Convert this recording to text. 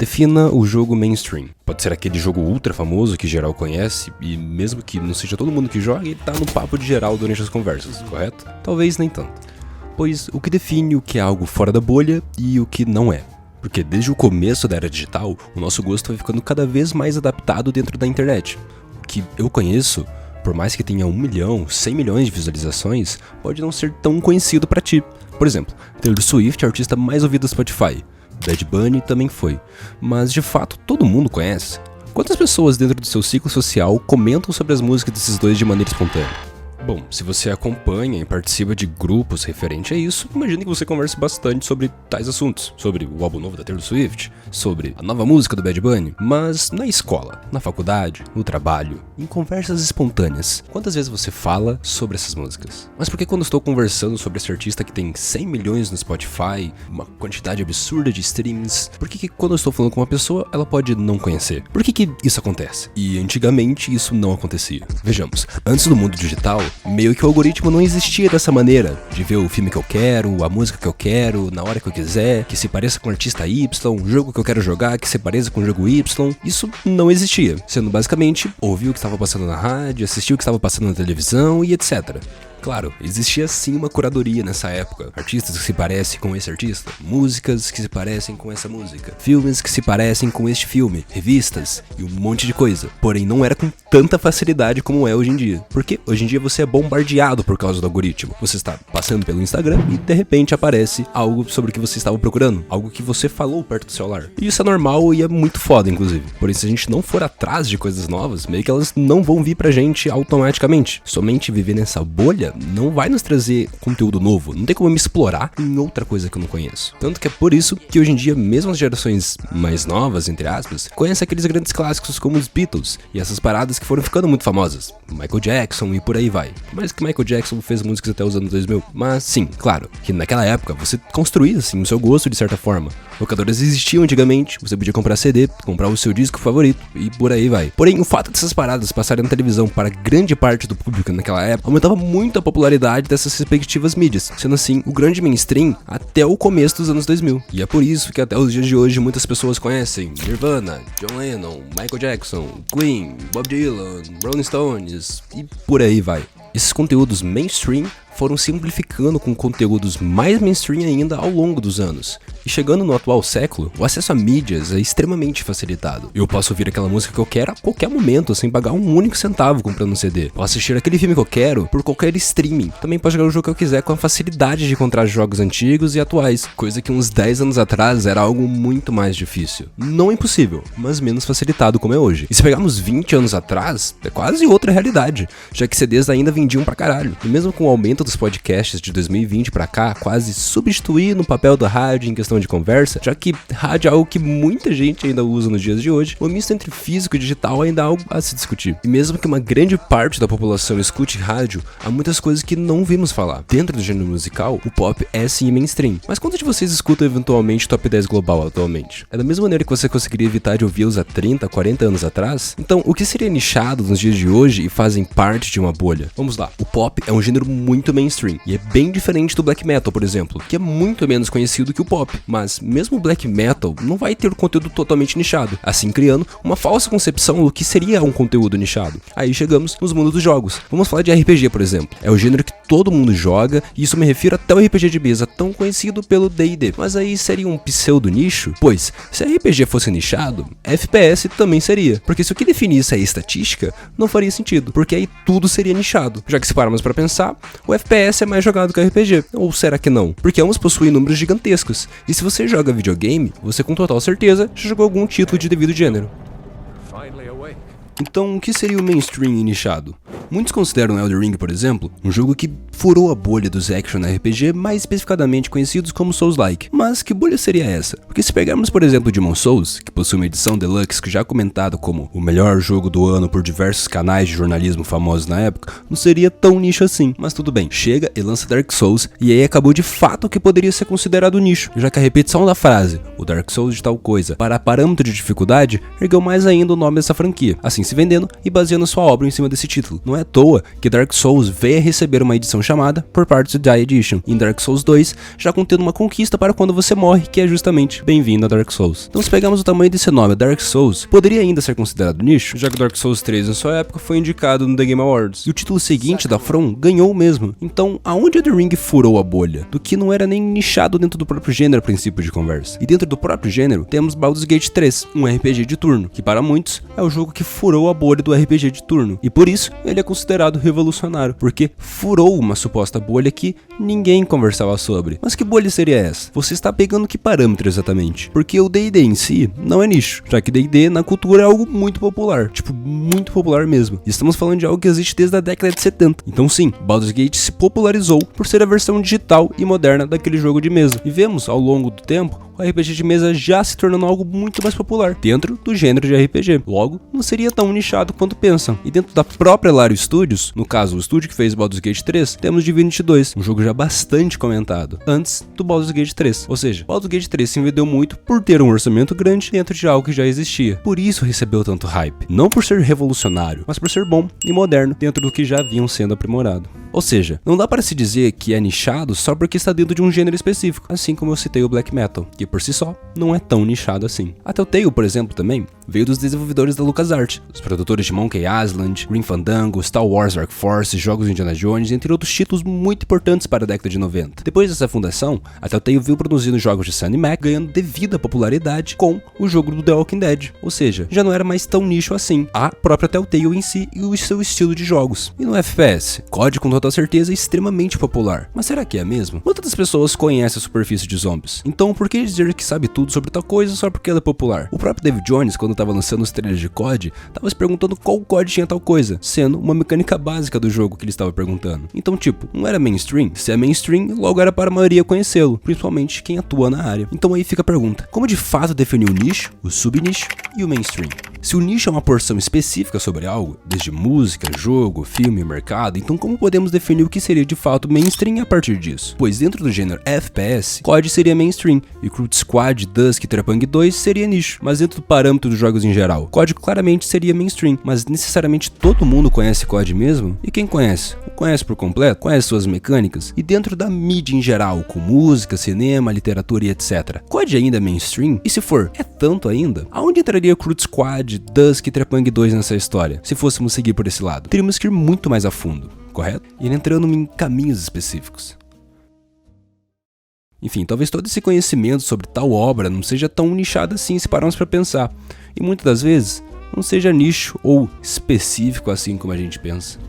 Defina o jogo mainstream. Pode ser aquele jogo ultra famoso que geral conhece, e mesmo que não seja todo mundo que joga, ele tá no papo de geral durante as conversas, correto? Talvez nem tanto. Pois o que define o que é algo fora da bolha e o que não é. Porque desde o começo da era digital, o nosso gosto vai ficando cada vez mais adaptado dentro da internet. O que eu conheço, por mais que tenha 1 milhão, 100 milhões de visualizações, pode não ser tão conhecido pra ti. Por exemplo, Taylor Swift é a artista mais ouvida do Spotify. Bad Bunny também foi. Mas de fato, todo mundo conhece. Quantas pessoas dentro do seu ciclo social comentam sobre as músicas desses dois de maneira espontânea? Bom, se você acompanha e participa de grupos referente a isso, imagino que você converse bastante sobre tais assuntos, sobre o álbum novo da Taylor Swift, sobre a nova música do Bad Bunny, mas na escola, na faculdade, no trabalho, em conversas espontâneas, quantas vezes você fala sobre essas músicas? Mas por que quando estou conversando sobre esse artista que tem 100 milhões no Spotify, uma quantidade absurda de streams, por que quando eu estou falando com uma pessoa, ela pode não conhecer? Por que isso acontece? E antigamente isso não acontecia. Vejamos, antes do mundo digital, meio que o algoritmo não existia dessa maneira, de ver o filme que eu quero, a música que eu quero, na hora que eu quiser, que se pareça com o artista Y, o jogo que eu quero jogar que se pareça com o jogo Y. Isso não existia, sendo basicamente ouvir o que estava passando na rádio, assistir o que estava passando na televisão e etc. Claro, existia sim uma curadoria nessa época. Artistas que se parecem com esse artista, músicas que se parecem com essa música, filmes que se parecem com este filme, revistas e um monte de coisa. Porém, não era com tanta facilidade como é hoje em dia. Porque hoje em dia você é bombardeado por causa do algoritmo. Você está passando pelo Instagram e de repente aparece algo sobre o que você estava procurando, algo que você falou perto do celular. E isso é normal e é muito foda, inclusive. Porém, se a gente não for atrás de coisas novas, meio que elas não vão vir pra gente automaticamente. Somente viver nessa bolha não vai nos trazer conteúdo novo, não tem como eu me explorar em outra coisa que eu não conheço. Tanto que é por isso que hoje em dia, mesmo as gerações mais novas, entre aspas, conhecem aqueles grandes clássicos como os Beatles e essas paradas que foram ficando muito famosas, Michael Jackson e por aí vai. Mais que Michael Jackson fez músicas até os anos 2000, mas sim, claro, que naquela época você construía assim o seu gosto de certa forma. Locadoras existiam antigamente, você podia comprar CD, comprar o seu disco favorito e por aí vai. Porém, o fato dessas paradas passarem na televisão para grande parte do público naquela época aumentava muito a popularidade dessas respectivas mídias, sendo assim o grande mainstream até o começo dos anos 2000. E é por isso que até os dias de hoje muitas pessoas conhecem Nirvana, John Lennon, Michael Jackson, Queen, Bob Dylan, Rolling Stones e por aí vai. Esses conteúdos mainstream foram simplificando com conteúdos mais mainstream ainda ao longo dos anos. E chegando no atual século, o acesso a mídias é extremamente facilitado. Eu posso ouvir aquela música que eu quero a qualquer momento, sem pagar um único centavo comprando um CD. Posso assistir aquele filme que eu quero por qualquer streaming. Também posso jogar o jogo que eu quiser com a facilidade de encontrar jogos antigos e atuais, coisa que uns 10 anos atrás era algo muito mais difícil. Não impossível, mas menos facilitado como é hoje. E se pegarmos 20 anos atrás, é quase outra realidade, já que CDs ainda vendiam pra caralho. E mesmo com o aumento dos podcasts de 2020 pra cá, quase substituindo o papel da rádio em questão de conversa, já que rádio é algo que muita gente ainda usa nos dias de hoje, o misto entre físico e digital ainda é algo a se discutir. E mesmo que uma grande parte da população escute rádio, há muitas coisas que não vimos falar. Dentro do gênero musical, o pop é sim mainstream. Mas quantos de vocês escutam eventualmente o top 10 global atualmente? É da mesma maneira que você conseguiria evitar de ouvi-los há 30, 40 anos atrás? Então, o que seria nichado nos dias de hoje e fazem parte de uma bolha? Vamos lá, o pop é um gênero muito mainstream, e é bem diferente do black metal, por exemplo, que é muito menos conhecido que o pop. Mas mesmo o black metal não vai ter conteúdo totalmente nichado, assim criando uma falsa concepção do que seria um conteúdo nichado. Aí chegamos nos mundos dos jogos. Vamos falar de RPG, por exemplo. É o gênero que todo mundo joga, e isso me refiro até o RPG de mesa, tão conhecido pelo D&D. Mas aí seria um pseudo nicho? Pois, se RPG fosse nichado, FPS também seria. Porque se o que definisse a estatística, não faria sentido, porque aí tudo seria nichado. Já que se pararmos pra pensar, o FPS é mais jogado que o RPG. Ou será que não? Porque ambos possuem números gigantescos. E se você joga videogame, você com total certeza já jogou algum título de devido gênero. Então, o que seria o mainstream e nichado? Muitos consideram Elden Ring, por exemplo, um jogo que furou a bolha dos action RPG, mais especificadamente conhecidos como Souls-like. Mas que bolha seria essa? Porque se pegarmos, por exemplo, Demon's Souls, que possui uma edição deluxe que já é comentado como o melhor jogo do ano por diversos canais de jornalismo famosos na época, não seria tão nicho assim. Mas tudo bem, chega e lança Dark Souls, e aí acabou de fato o que poderia ser considerado nicho, já que a repetição da frase, o Dark Souls de tal coisa, para parâmetro de dificuldade, ergueu mais ainda o nome dessa franquia, assim se vendendo e baseando sua obra em cima desse título. Não é à toa que Dark Souls veio a receber uma edição chamada Por Parts to Die Edition, em Dark Souls 2, já contendo uma conquista para quando você morre, que é justamente bem-vindo a Dark Souls. Então se pegarmos o tamanho desse nome, Dark Souls, poderia ainda ser considerado nicho, já que Dark Souls 3 em sua época foi indicado no The Game Awards, e o título seguinte da From ganhou mesmo. Então, aonde a The Ring furou a bolha? Do que não era nem nichado dentro do próprio gênero a princípio de conversa. E dentro do próprio gênero, temos Baldur's Gate 3, um RPG de turno, que para muitos é o jogo que furou a bolha do RPG de turno, e por isso ele é considerado revolucionário, porque furou uma suposta bolha que ninguém conversava sobre. Mas que bolha seria essa? Você está pegando que parâmetro exatamente? Porque o D&D em si não é nicho, já que D&D na cultura é algo muito popular, tipo, muito popular mesmo. E estamos falando de algo que existe desde a década de 70. Então sim, Baldur's Gate se popularizou por ser a versão digital e moderna daquele jogo de mesa. E vemos, ao longo do tempo, o RPG de mesa já se tornando algo muito mais popular dentro do gênero de RPG. Logo, não seria tão nichado quanto pensam. E dentro da própria Larian Studios, no caso o estúdio que fez Baldur's Gate 3, temos Divinity 2, um jogo já bastante comentado, antes do Baldur's Gate 3. Ou seja, Baldur's Gate 3 se vendeu muito por ter um orçamento grande dentro de algo que já existia. Por isso recebeu tanto hype. Não por ser revolucionário, mas por ser bom e moderno dentro do que já haviam sendo aprimorado. Ou seja, não dá para se dizer que é nichado só porque está dentro de um gênero específico, assim como eu citei o Black Metal, que por si só não é tão nichado assim. A Telltale, por exemplo, também veio dos desenvolvedores da LucasArts, os produtores de Monkey Island, Grim Fandango, Star Wars Dark Force, jogos de Indiana Jones, entre outros títulos muito importantes para a década de 90. Depois dessa fundação, a Telltale veio produzindo jogos de Sam & Mac, ganhando devida popularidade com o jogo do The Walking Dead, ou seja, já não era mais tão nicho assim, a própria Telltale em si e o seu estilo de jogos. E no FPS, COD com toda certeza é extremamente popular, mas será que é mesmo? Quantas pessoas conhecem a superfície de zombies? Então por que dizer que sabe tudo sobre tal coisa só porque ela é popular? O próprio David Jones, quando estava lançando os trailers de COD, estava se perguntando qual COD tinha tal coisa, sendo uma mecânica básica do jogo que ele estava perguntando. Então tipo, não era mainstream? Se é mainstream, logo era para a maioria conhecê-lo, principalmente quem atua na área. Então aí fica a pergunta, como de fato definir o nicho, o subnicho e o mainstream? Se o nicho é uma porção específica sobre algo, desde música, jogo, filme, mercado, então como podemos definir o que seria de fato mainstream a partir disso? Pois dentro do gênero FPS, COD seria mainstream, e Recruit Squad, Dusk e Trapang 2 seria nicho, mas dentro do parâmetro dos jogos em geral, COD claramente seria mainstream, mas necessariamente todo mundo conhece COD mesmo? E quem conhece? O conhece por completo? Conhece suas mecânicas? E dentro da mídia em geral, com música, cinema, literatura e etc. COD ainda é mainstream? E se for, é tanto ainda? Aonde entraria Recruit Squad, Dusk e Trapang 2 nessa história, se fôssemos seguir por esse lado? Teríamos que ir muito mais a fundo, correto? E entrando em caminhos específicos. Enfim, talvez todo esse conhecimento sobre tal obra não seja tão nichado assim se pararmos para pensar, e muitas das vezes não seja nicho ou específico assim como a gente pensa.